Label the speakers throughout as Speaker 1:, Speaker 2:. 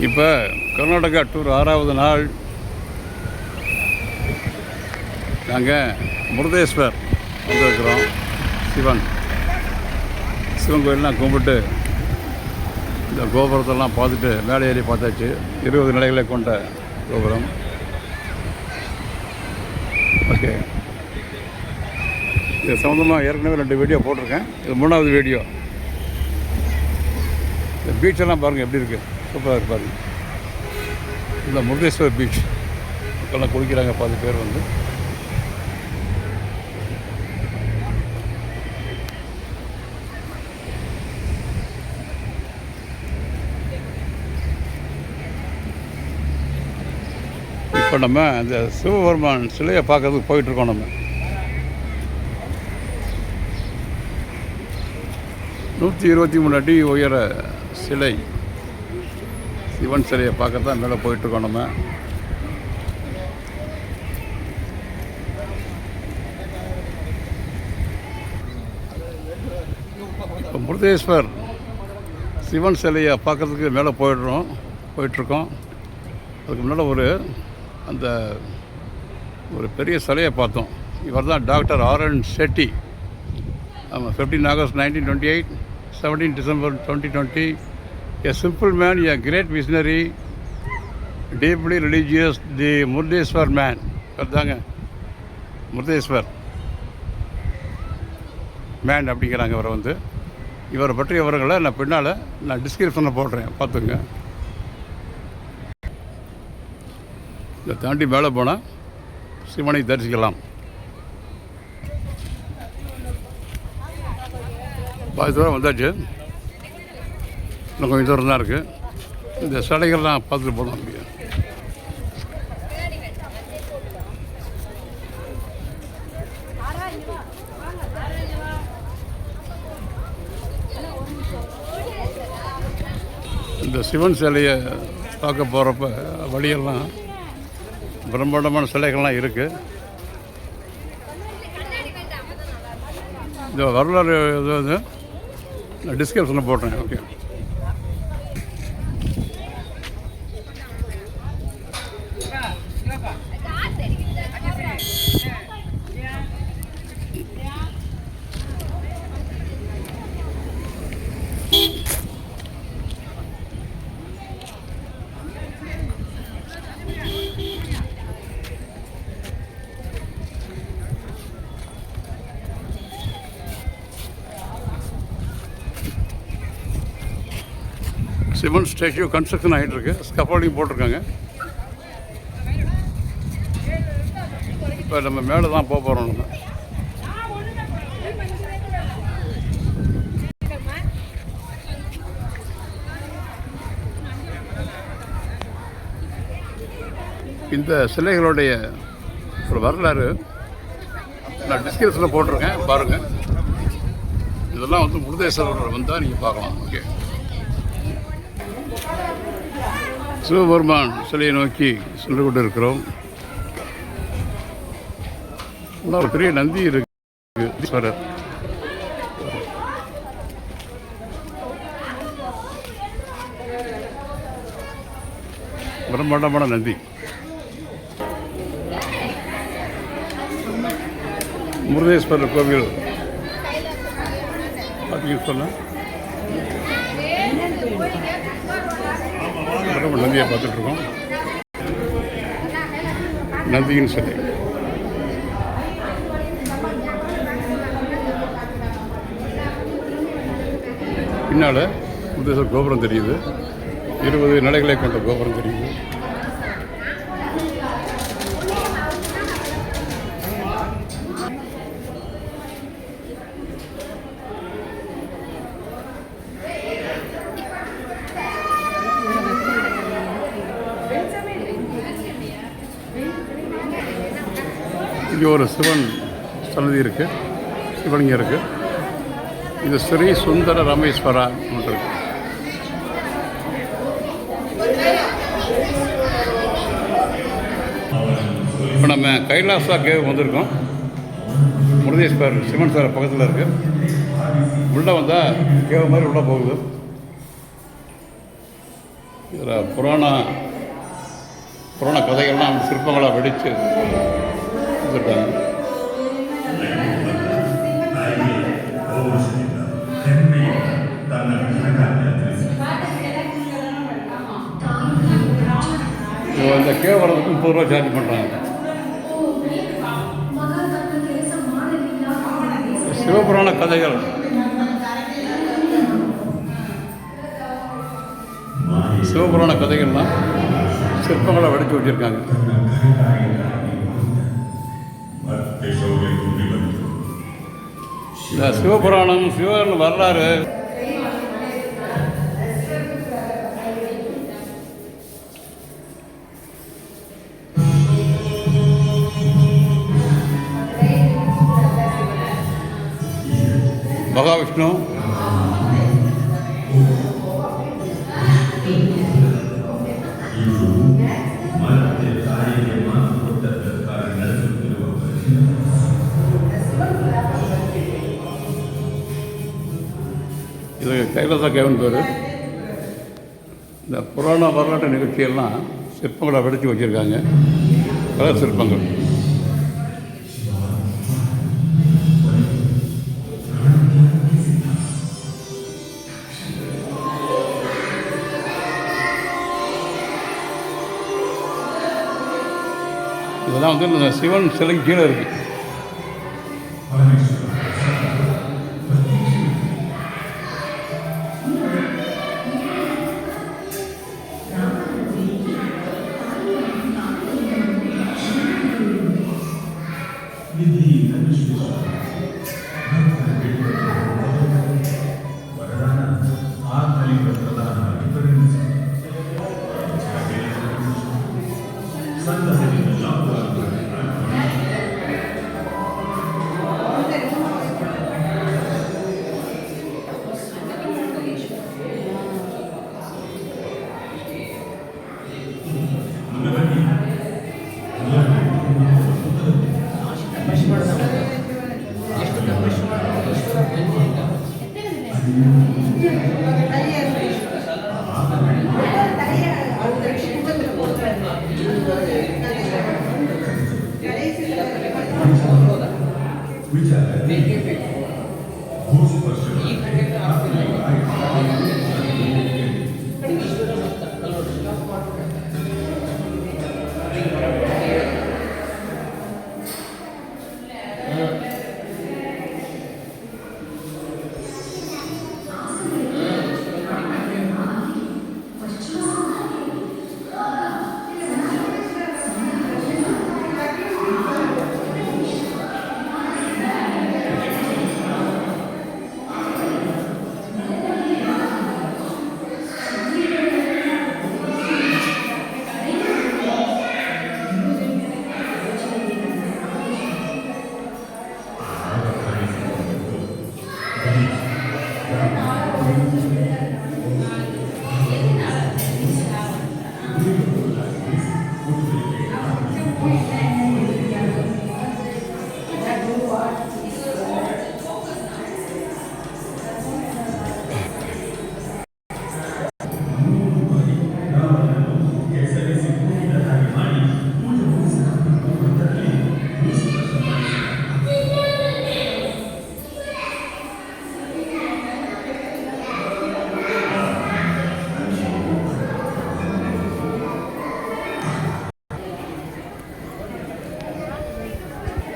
Speaker 1: இப்போ கர்நாடகா டூர் 6வது நாள். நாங்கள் முருதேஸ்வர் வந்திருக்கிறோம். சிவன் கோயிலெலாம் கும்பிட்டு இந்த கோபுரத்தெல்லாம் பார்த்துட்டு மேலே ஏறி பார்த்தாச்சு. 20 நிலைகளை கொண்ட கோபுரம். ஓகே, இது சம்மந்தமாக ஏற்கனவே 2 வீடியோ போட்டிருக்கேன். இது 3வது வீடியோ. இந்த பீச்செல்லாம் பாருங்கள் எப்படி இருக்குது, சூப்பராக இருக்குது பாருங்கள். இந்த முருதேஸ்வர் பீச் மக்கள்லாம் குளிக்கிறாங்க 10 பேர் வந்து. இப்போ நம்ம அந்த சிவபெருமான் சிலையை பார்க்கறதுக்கு போயிட்டுருக்கோம். நம்ம 123 அடி உயர சிலை, சிவன் சிலையை பார்க்க தான் மேலே போயிட்டுருக்கோம். நம்ம இப்போ முருதேஸ்வர் சிவன் சிலையை பார்க்குறதுக்கு மேலே போயிட்டுருக்கோம். அதுக்கு முன்னால் ஒரு பெரிய சிலையை பார்த்தோம். இவர் தான் டாக்டர் ஆர்.என். செட்டி. ஆமாம், 15 August 1928, 17 December 2020. A simple man, a great visionary, deeply religious, the Murdeshwar man. அதுதாங்க முருதேஸ்வர் மேன் அப்படிங்கிறாங்க இவரை வந்து. இவரை பற்றிய விவரங்களை நான் பின்னால் டிஸ்கிரிப்ஷனில் போடுறேன், பார்த்துங்க. இதை தாண்டி மேலே போனால் சிவனை தரிசிக்கலாம். பாதி தூரம் வந்தாச்சு, இன்னும் கொஞ்சம் தூரம் தான் இருக்குது. இந்த சிலைகள்லாம் பார்த்துட்டு போகலாம். அப்படியே இந்த சிவன் சிலையை பார்க்க போகிறப்ப வழியெல்லாம் பிரம்மாண்டமான சிலைகள்லாம் இருக்குது. இந்த வரலாறு இது நான் டிஸ்கிரிப்ஷனில் போடுறேன். ஓகே, சிவன் ஸ்டாச்சு கன்ஸ்ட்ரக்ஷன் ஆகிட்டுருக்கு. ஸ்கஃபோல்டிங் போட்டிருக்காங்க. இப்போ நம்ம மேலே தான் போகிறோம். நம்ம இந்த சிலைகளுடைய ஒரு வரலாறு நான் டிஸ்கிரிப்ஷனில் போட்டிருக்கேன், பாருங்கள். இதெல்லாம் வந்து முருதேஸ்வரர் வந்தால் நீங்கள் பார்க்கலாம். ஓகே, சிவபெருமான் சிலையை நோக்கி சென்று கொண்டு இருக்கிறோம். ஒரு பெரிய நந்தி இருக்கு, ஈஸ்வரர். பிரம்மாண்டமான நந்தி. முருதேஸ்வரர் கோவில் பார்த்தீங்கன்னு சொன்னால் நந்தியை பார்த்துட்ருக்கோம். நந்தியின் சிலை. பின்னால் முருதேஸ்வர் கோபுரம் தெரியுது. 20 நிலைகளை கொண்ட கோபுரம் தெரியுது. இங்கே ஒரு சிவன் சன்னதி இருக்குது, சிவலிங்கம் இருக்குது. இது ஸ்ரீ சுந்தர ராமேஸ்வரா இருக்கு. இப்போ நம்ம கைலாசா கேவ் வந்திருக்கோம். முருதேஸ்வர் சிவன் சார் பக்கத்தில் இருக்குது. உள்ளே வந்தால் கேவ் மாதிரி உள்ளே போகுது. இதில் புராண கதைகள்லாம் வந்து சிற்பங்களாக வெடித்து வச்சுருக்காங்க. இந்த கேவலத்துக்கு 30 ரூபா சார்ஜ் பண்ணுறாங்க. சிவபுராண கதைகள் கதைகள்லாம் சிற்பங்களை வடித்து வச்சுருக்காங்க. இந்த சிவபுராணம் சிவன் வரலாறு மகாவிஷ்ணு இது கைலாசா கேவன் பேர். இந்த புராண வரலாற்று நிகழ்ச்சியெல்லாம் சிற்பங்களை வெடித்து வச்சுருக்காங்க. கலர் சிற்பங்கள். இதெல்லாம் வந்து இந்த சிவன் சிலை கீழே இருக்குது.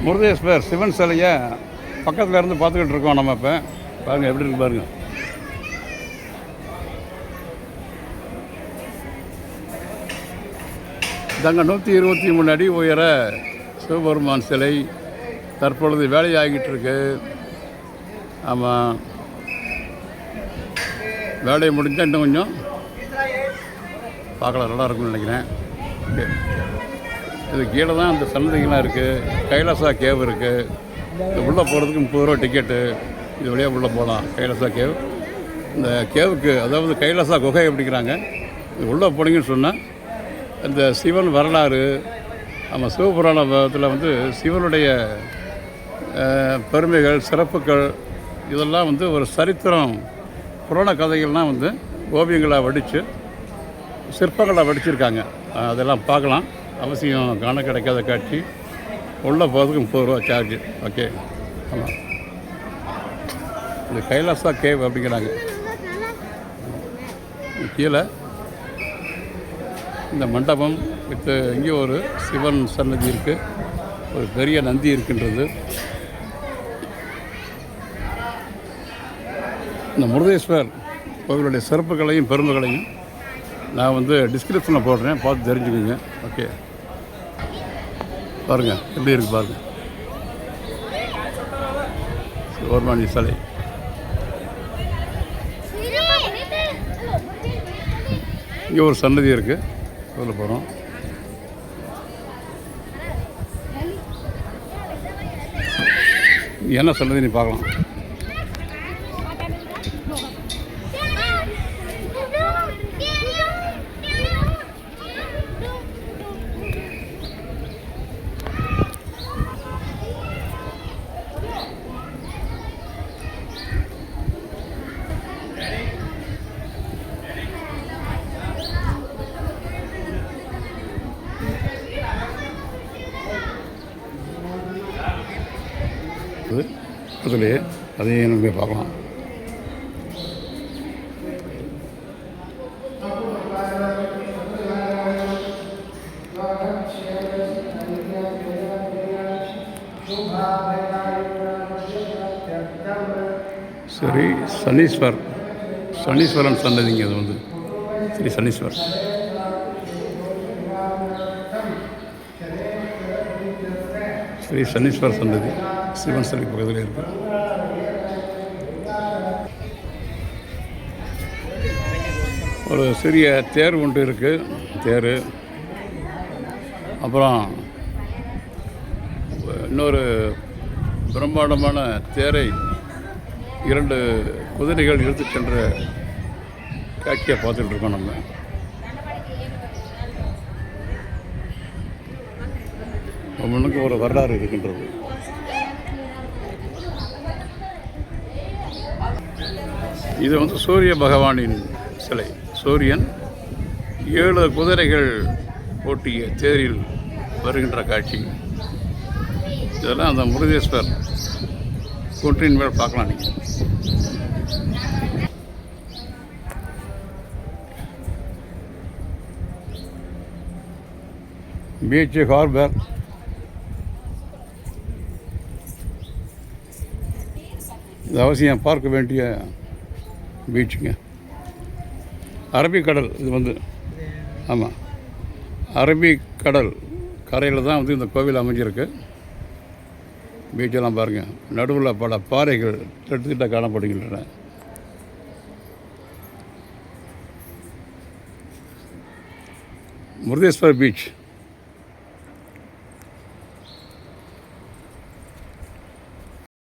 Speaker 1: முருதேஸ்வர் சிவன் சிலையை பக்கத்தில் இருந்து பார்த்துக்கிட்டு இருக்கோம் நம்ம. இப்போ பாருங்கள் எப்படி இருக்கு பாருங்கள். இதாங்க 123 அடி உயர சிவபெருமான் சிலை தற்பொழுது வேலையாகிட்டு இருக்கு. ஆமாம், வேலையை முடிஞ்சால் இன்னும் கொஞ்சம் பார்க்கலாம், நல்லா இருக்கும்னு நினைக்கிறேன். ஓகே, இது கீழே தான் அந்த சன்னதிகள்லாம் இருக்குது. கைலாசா கேவ் இருக்குது. இது உள்ளே போகிறதுக்கு 30 ரூபா டிக்கெட்டு. இது வழியாக உள்ளே போகலாம். கைலாசா கேவ். இந்த கேவுக்கு, அதாவது கைலாசா குகை அப்படிங்கிறாங்க. இது உள்ளே போனீங்கன்னு சொன்னால் இந்த சிவன் வரலாறு, நம்ம சிவபுராணத்தில் வந்து சிவனுடைய பெருமைகள், சிறப்புகள், இதெல்லாம் வந்து ஒரு சரித்திரம், புராண கதைகள்லாம் வந்து ஓவியங்களாக வடித்து சிற்பங்களை வடிச்சிருக்காங்க. அதெல்லாம் பார்க்கலாம். அவசியம் காண கிடைக்காத காட்சி. உள்ளே போகிறதுக்கு 30 ரூபா சார்ஜு. ஓகே. ஆமாம், இது கைலாசா கேவ் அப்படிங்கிறாங்க. கீழே இந்த மண்டபம் வித்து இங்கே ஒரு சிவன் சன்னதி இருக்குது, ஒரு பெரிய நந்தி இருக்கின்றது. இந்த முருதேஸ்வர் கோவிலுடைய சிறப்புகளையும் பெருமைகளையும் நான் டிஸ்கிரிப்ஷனில் போடுறேன், பார்த்து தெரிஞ்சுக்கோங்க. ஓகே, பாருங்கள் எப்படி இருக்குது பாருங்கள். சிவபெருமானி சிலை. இங்கே ஒரு சன்னதி இருக்குது, அதில் போகிறோம். என்ன சன்னதி நீ பார்க்கலாம். அதுலேயே அதையும் நம்ம போய் பார்க்கலாம். சரி, சனீஸ்வரன் சன்னதிங்க. அது ஸ்ரீ சனீஸ்வர். ஸ்ரீ சனீஸ்வர் சன்னதி சிவன் சிலை பக்கத்தில் இருக்குது. ஒரு சிறிய தேர் ஒன்று இருக்குது, தேர். அப்புறம் இன்னொரு பிரம்மாண்டமான தேரை 2 குதிரைகள் இழுத்து சென்ற காட்சியை பார்த்துட்டு இருக்கோம் நம்ம. ஒவ்வொன்றுக்கு ஒரு வரலாறு இருக்கின்றது. இது சூரிய பகவானின் சிலை. சூரியன் 7 குதிரைகள் ஓட்டிய தேரில் வருகின்ற காட்சி. இதெல்லாம் அந்த முருதேஸ்வர் குன்றின் மேல் பார்க்கலாம் நீங்கள். Beach harbour. இது அவசியம் பார்க்க வேண்டிய பீச்சுங்க. அரபிக்கடல். இது ஆமாம், அரபிக்கடல் கரையில் தான் இந்த கோவில் அமைஞ்சிருக்கு. பீச்செல்லாம் பாருங்கள். நடுவில் பல பாறைகள் திட்ட காணப்படுகின்றன. முருதேஸ்வர் பீச்.